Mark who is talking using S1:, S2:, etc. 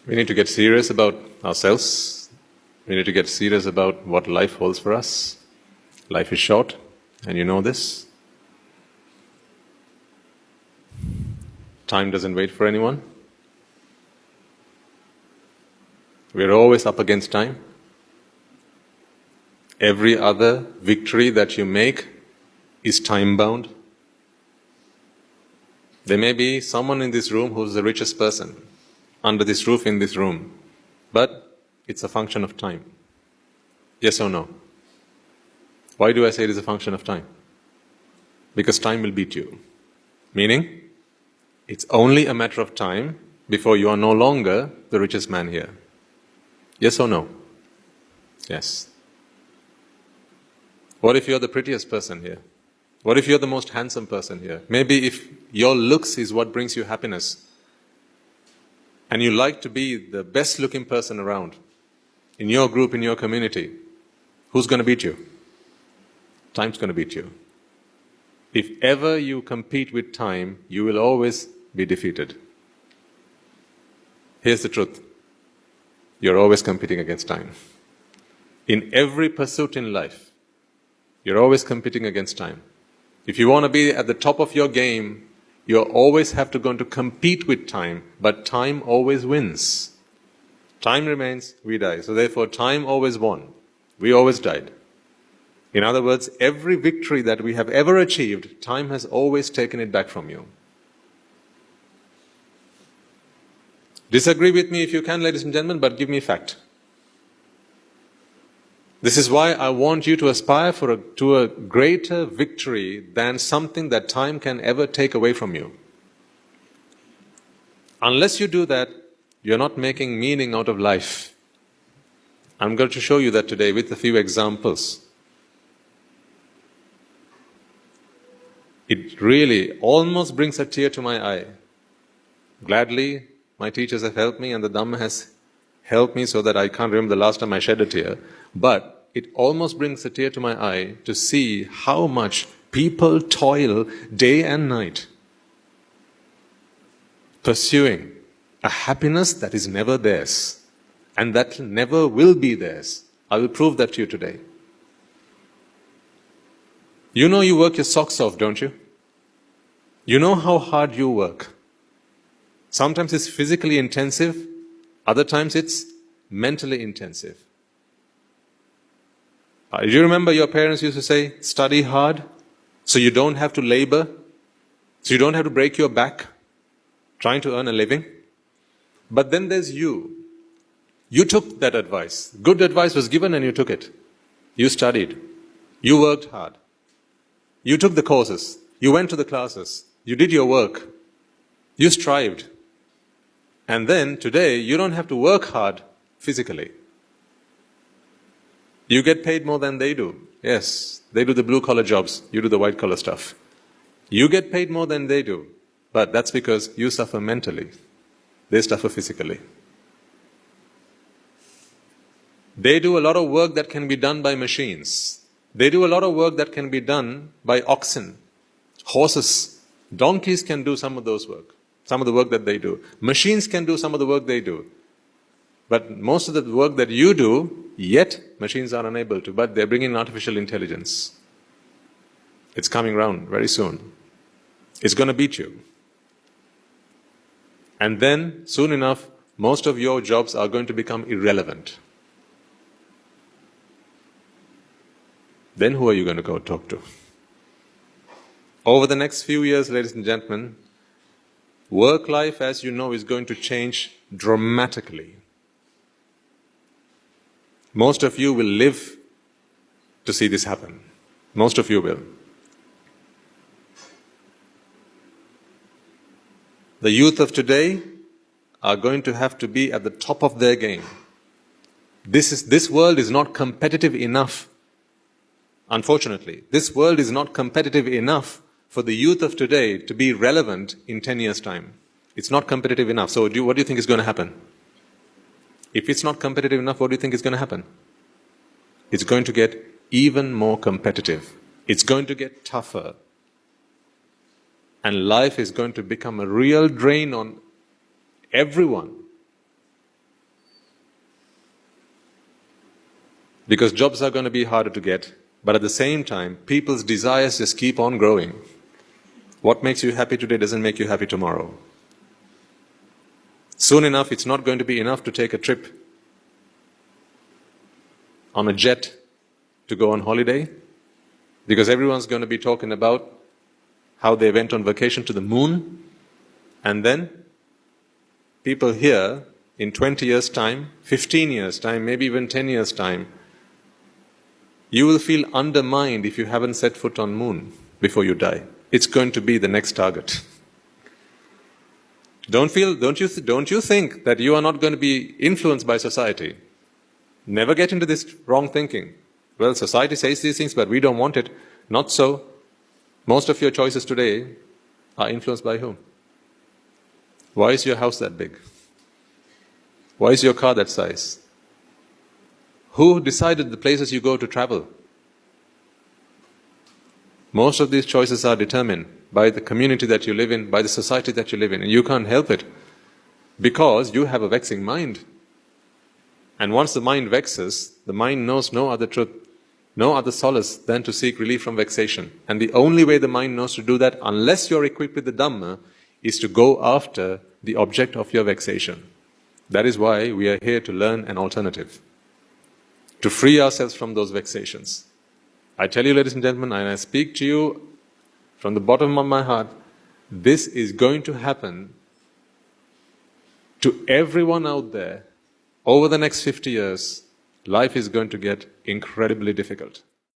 S1: We need to get serious about ourselves. We need to get serious about what life holds for us. Life is short, and you know this. Time doesn't wait for anyone. We're always up against time. Every other victory that you make is time-bound. There may be someone in this room who's the richest person under this roof in this room, but it's a function of time. Yes or no? Why do I say it is a function of time? Because time will beat you. Meaning, it's only a matter of time before you are no longer the richest man here. Yes or no? Yes. What if you're the prettiest person here? What if you're the most handsome person here? Maybe if your looks is what brings you happiness, and you like to be the best looking person around, in your group, in your community, who's going to beat you? Time's going to beat you. If ever you compete with time, you will always be defeated. Here's the truth. You're always competing against time. In every pursuit in life, you're always competing against time. If you want to be at the top of your game, you always have to go to compete with time, but time always wins. Time remains, we die. So therefore, time always won. We always died. In other words, every victory that we have ever achieved, time has always taken it back from you. Disagree with me if you can, ladies and gentlemen, but give me fact. This is why I want you to aspire to a greater victory than something that time can ever take away from you. Unless you do that, you're not making meaning out of life. I'm going to show you that today with a few examples. It really almost brings a tear to my eye. Gladly, my teachers have helped me and the Dhamma has helped me so that I can't remember the last time I shed a tear. But it almost brings a tear to my eye to see how much people toil day and night pursuing a happiness that is never theirs and that never will be theirs. I will prove that to you today. You know you work your socks off, don't you? You know how hard you work. Sometimes it's physically intensive, other times it's mentally intensive. Do you remember your parents used to say, study hard so you don't have to labor, so you don't have to break your back trying to earn a living? But then there's you. You took that advice. Good advice was given and you took it. You studied. You worked hard. You took the courses. You went to the classes. You did your work. You strived. And then today you don't have to work hard physically. You get paid more than they do. Yes, they do the blue-collar jobs. You do the white-collar stuff. You get paid more than they do. But that's because you suffer mentally. They suffer physically. They do a lot of work that can be done by machines. They do a lot of work that can be done by oxen, horses. Donkeys can do some of those work, some of the work that they do. Machines can do some of the work they do. But most of the work that you do, yet machines are unable to. But they're bringing artificial intelligence. It's coming around very soon. It's going to beat you. And then, soon enough, most of your jobs are going to become irrelevant. Then who are you going to go talk to? Over the next few years, ladies and gentlemen, work life, as you know, is going to change dramatically. Most of you will live to see this happen. Most of you will. The youth of today are going to have to be at the top of their game. This world is not competitive enough. Unfortunately, this world is not competitive enough for the youth of today to be relevant in 10 years' time. It's not competitive enough. So what do you think is going to happen? If it's not competitive enough, what do you think is going to happen? It's going to get even more competitive. It's going to get tougher. And life is going to become a real drain on everyone. because jobs are going to be harder to get, but at the same time, people's desires just keep on growing. What makes you happy today doesn't make you happy tomorrow. Soon enough, it's not going to be enough to take a trip on a jet to go on holiday, because everyone's going to be talking about how they went on vacation to the moon, and then people here in 20 years' time, 15 years' time, maybe even 10 years' time, you will feel undermined if you haven't set foot on moon before you die. It's going to be the next target. Don't you think that you are not going to be influenced by society? Never get into this wrong thinking. Well, society says these things, but we don't want it. Not so. Most of your choices today are influenced by whom? Why is your house that big? Why is your car that size? Who decided the places you go to travel? Most of these choices are determined by the community that you live in, by the society that you live in, and you can't help it because you have a vexing mind. And once the mind vexes, the mind knows no other truth, no other solace than to seek relief from vexation. And the only way the mind knows to do that, unless you're equipped with the Dhamma, is to go after the object of your vexation. That is why we are here to learn an alternative, to free ourselves from those vexations. I tell you, ladies and gentlemen, and I speak to you from the bottom of my heart, this is going to happen to everyone out there. Over the next 50 years, life is going to get incredibly difficult.